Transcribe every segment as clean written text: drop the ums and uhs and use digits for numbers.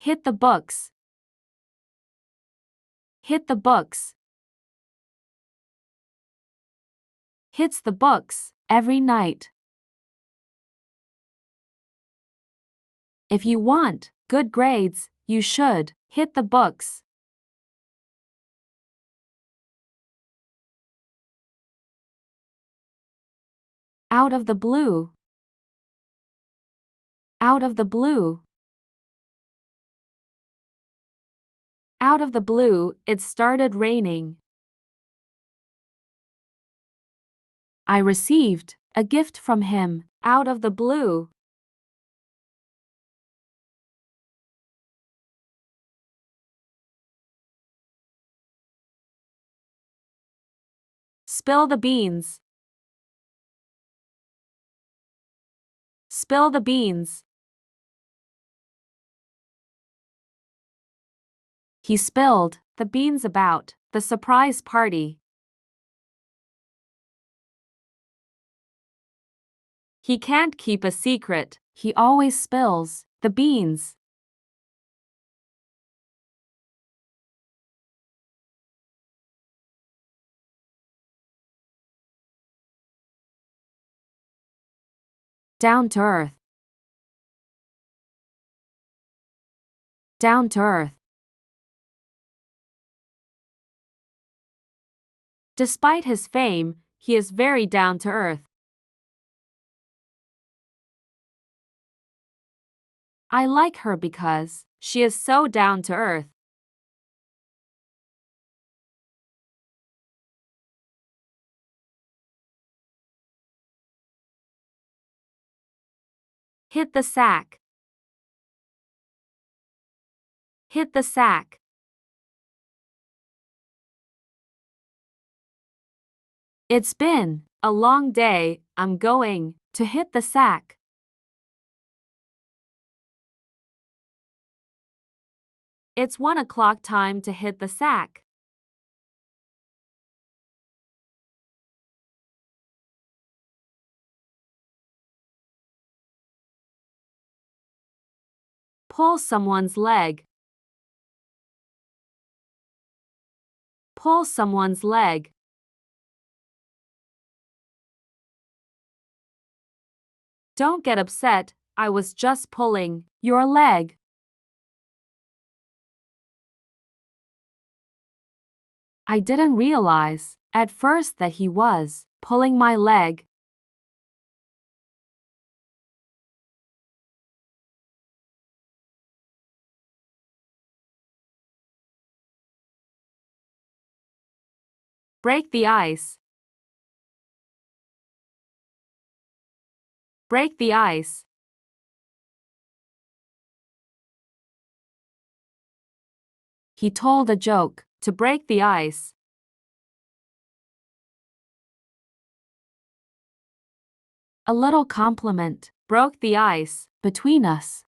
Hit the books. Hit the books. Hits the books every night. If you want good grades, you should hit the books. Out of the blue. Out of the blue. Out of the blue, it started raining. I received a gift from him out of the blue. Spill the beans. Spill the beans. He spilled the beans about the surprise party. He can't keep a secret. He always spills the beans. Down to earth. Down to earth. Despite his fame, he is very down to earth. I like her because she is so down to earth. Hit the sack. Hit the sack. It's been a long day. I'm going to hit the sack. It's 1 o'clock time to hit the sack. Pull someone's leg. Pull someone's leg. Don't get upset, I was just pulling your leg. I didn't realize at first that he was pulling my leg. Break the ice. Break the ice. He told a joke to break the ice. A little compliment broke the ice between us.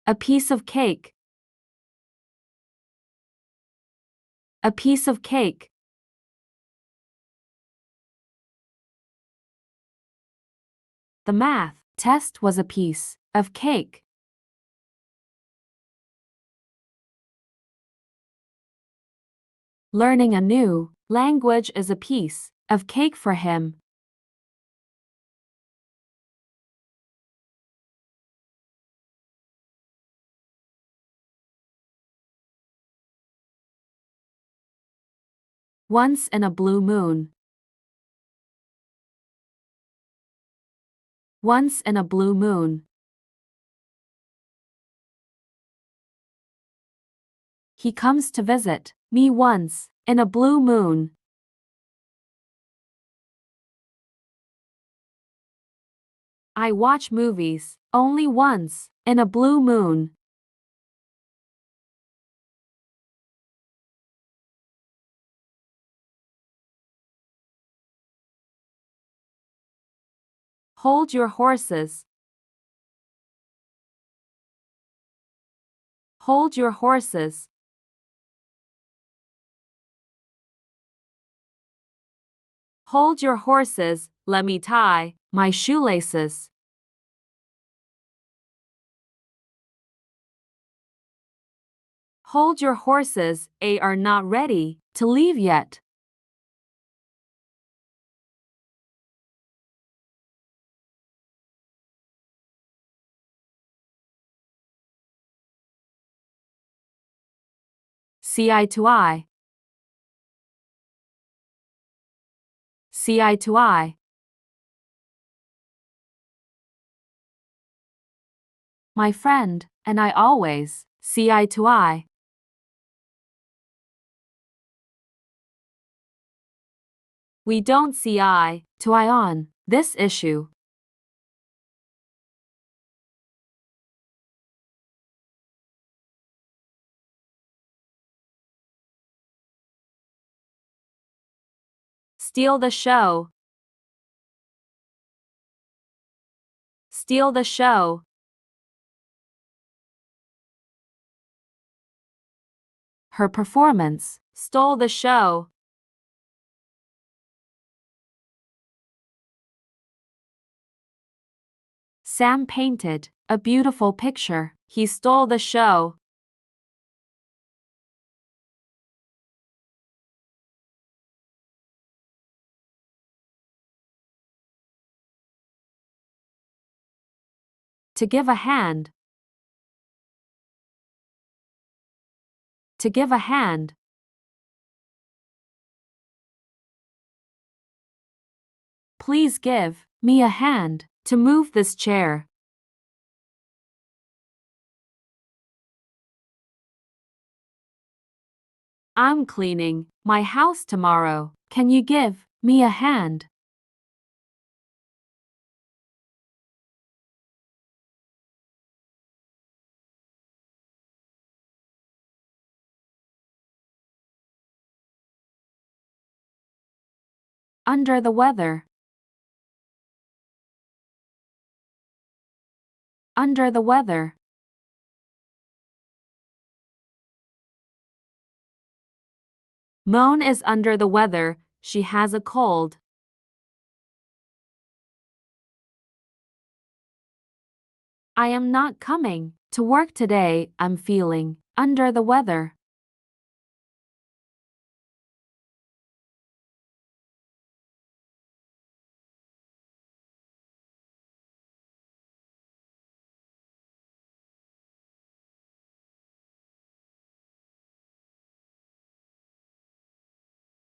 A piece of cake. A piece of cake. The math test was a piece of cake. Learning a new language is a piece of cake for him. Once in a blue moon. Once in a blue moon. He comes to visit me once in a blue moon. I watch movies only once in a blue moon. Hold your horses. Hold your horses. Hold your horses, let me tie my shoelaces. Hold your horses, they are not ready to leave yet. See eye to eye. See eye to eye. My friend and I always see eye to eye. We don't see eye to eye on this issue. Steal the show. Steal the show. Her performance stole the show. Sam painted a beautiful picture. He stole the show. To give a hand. To give a hand. Please give me a hand to move this chair. I'm cleaning my house tomorrow. Can you give me a hand? Under the weather. Under the weather. Moan is under the weather. She has a cold. I am not coming to work today. I'm feeling under the weather.